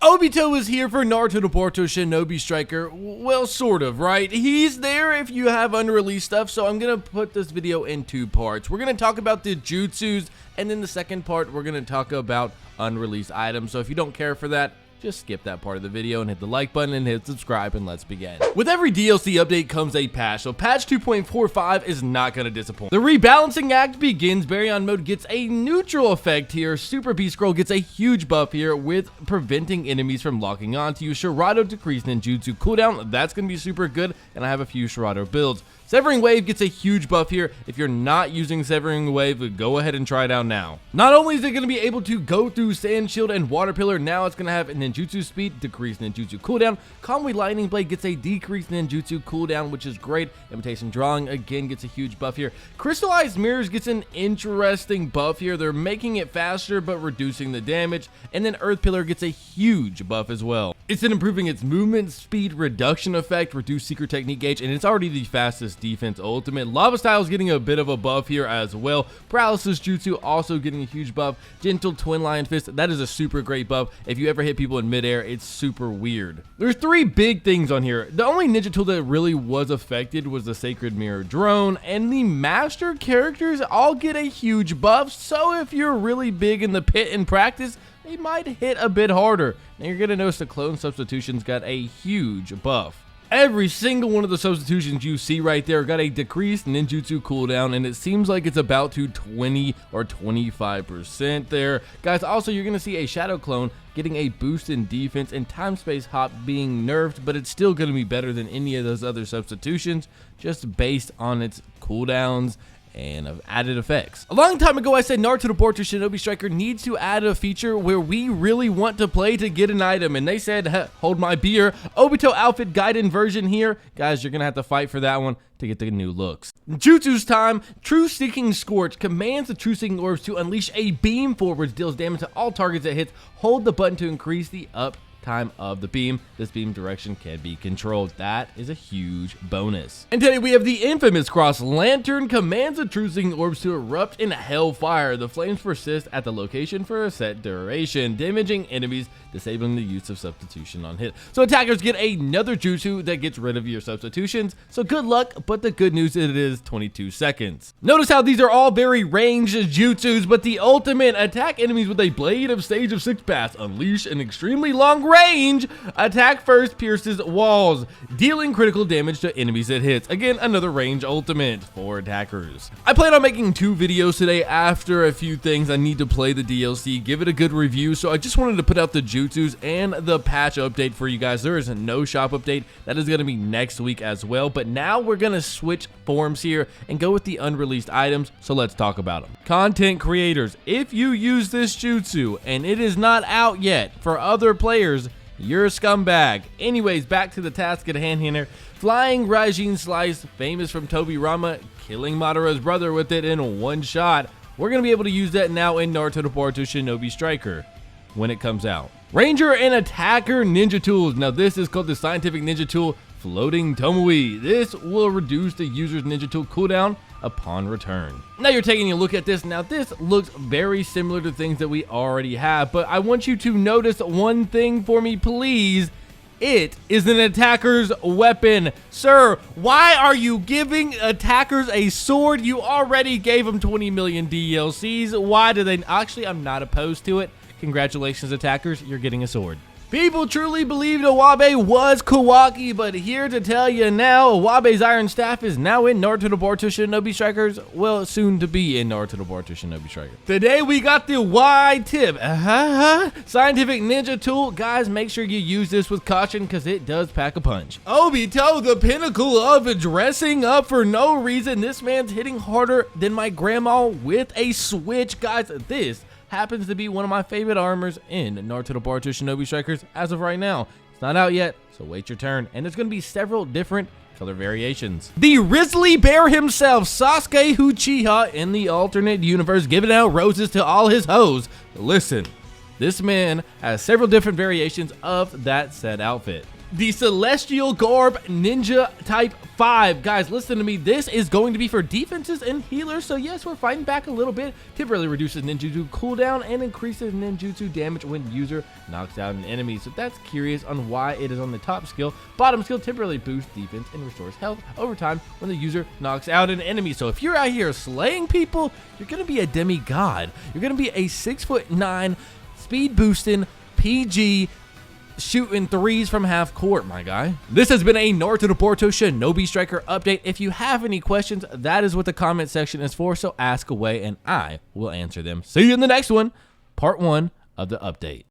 Obito is here for Naruto to Boruto Shinobi Striker. Well, sort of, right? He's there if you have unreleased stuff, so I'm gonna put this video in two parts. We're gonna talk about the jutsus, and then the second part, we're gonna talk about unreleased items. So if you don't care for that, just skip that part of the video and hit the like button and hit subscribe, and let's begin. With every DLC update comes a patch, so patch 2.45 is not going to disappoint. The rebalancing act begins. Baryon mode gets a neutral effect here. Super B scroll gets a huge buff here with preventing enemies from locking onto you. Shirato decreased ninjutsu cooldown, that's going to be super good, and I have a few Shirato builds. Severing Wave gets a huge buff here. If you're not using Severing Wave, go ahead and try it out now. Not only is it going to be able to go through Sand Shield and Water Pillar, now it's going to have ninjutsu speed, decreased ninjutsu cooldown. Conway Lightning Blade gets a decreased ninjutsu cooldown, which is great. Imitation Drawing again gets a huge buff here. Crystallized Mirrors gets an interesting buff here. They're making it faster but reducing the damage. And then Earth Pillar gets a huge buff as well. It's then improving its movement speed reduction effect, reduced secret technique gauge, and it's already the fastest defense ultimate. Lava Style is getting a bit of a buff here as well. Paralysis Jutsu also getting a huge buff. Gentle Twin Lion Fist, that is a super great buff. If you ever hit people in midair, it's super weird. There's three big things on here. The only ninja tool that really was affected was the Sacred Mirror Drone, and the master characters all get a huge buff, so if you're really big in the pit in practice, they might hit a bit harder. Now you're going to notice the clone substitutions got a huge buff. Every single one of the substitutions you see right there got a decreased ninjutsu cooldown, and it seems like it's about to 20 or 25% there. Guys, also you're going to see a shadow clone getting a boost in defense and time space hop being nerfed, but it's still going to be better than any of those other substitutions just based on its cooldowns and of added effects. A long time ago, I said Naruto to Boruto Shinobi Striker needs to add a feature where we really want to play to get an item, and they said, hold my beer. Obito outfit guide inversion here. Guys, you're gonna have to fight for that one to get the new looks. Jutsu's time. True Seeking Scorch commands the True Seeking Orbs to unleash a beam forwards, deals damage to all targets it hits. Hold the button to increase the up time of the beam. This beam direction can be controlled. That is a huge bonus. And today we have the infamous Cross Lantern commands the True Seeking Orbs to erupt in hellfire. The flames persist at the location for a set duration, damaging enemies, disabling the use of substitution on hit. So attackers get another jutsu that gets rid of your substitutions. So good luck, but the good news is it is 22 seconds. Notice how these are all very ranged jutsus, but the ultimate attack enemies with a blade of stage of 6 pass, unleash an extremely long range. Attack first pierces walls, dealing critical damage to enemies it hits. Again, another range ultimate for attackers. I plan on making 2 videos today after a few things. I need to play the DLC, give it a good review, so I just wanted to put out the jutsus and the patch update for you guys. There is no shop update. That is going to be next week as well, but now we're going to switch forms here and go with the unreleased items, so let's talk about them. Content creators, if you use this jutsu and it is not out yet for other players, you're a scumbag. Anyways, back to the task at hand here. Flying Raijin Slice, famous from Tobirama, killing Madara's brother with it in one shot. We're going to be able to use that now in Naruto to Boruto Shinobi Striker when it comes out. Ranger and Attacker Ninja Tools. Now this is called the Scientific Ninja Tool Floating Tomoe. This will reduce the user's ninja tool cooldown upon return. Now you're taking a look at this. Now this looks very similar to things that we already have, but I want you to notice one thing for me, please. It is an attacker's weapon. Sir, why are you giving attackers a sword? You already gave them 20 million DLCs. Why do they? Actually, I'm not opposed to it. Congratulations, attackers, you're getting a sword. People truly believed Iwabe was Kawaki, but here to tell you now, Iwabe's Iron Staff is now in Naruto to Boruto Shinobi Strikers. Well, soon to be in Naruto to Boruto Shinobi Striker. Today we got the Y-Tip. Scientific Ninja Tool. Guys, make sure you use this with caution because it does pack a punch. Obito, the pinnacle of dressing up for no reason. This man's hitting harder than my grandma with a switch. Guys, this happens to be one of my favorite armors in Naruto to Boruto Shinobi Strikers as of right now. It's not out yet, so wait your turn. And there's going to be several different color variations. The Grizzly Bear himself, Sasuke Uchiha, in the alternate universe, giving out roses to all his hoes. Listen, this man has several different variations of that said outfit. The Celestial Garb Ninja Type 5. Guys, listen to me. This is going to be for defenses and healers. So yes, we're fighting back a little bit. Temporarily reduces ninjutsu cooldown and increases ninjutsu damage when user knocks out an enemy. So that's curious on why it is on the top skill. Bottom skill temporarily boosts defense and restores health over time when the user knocks out an enemy. So if you're out here slaying people, you're going to be a demigod. You're going to be a 6'9", speed boosting, PG, shooting threes from half court, my guy. This has been a Naruto to Boruto Shinobi Striker update. If you have any questions, that is what the comment section is for, so ask away and I will answer them. See you in the next one, part 1 of the update.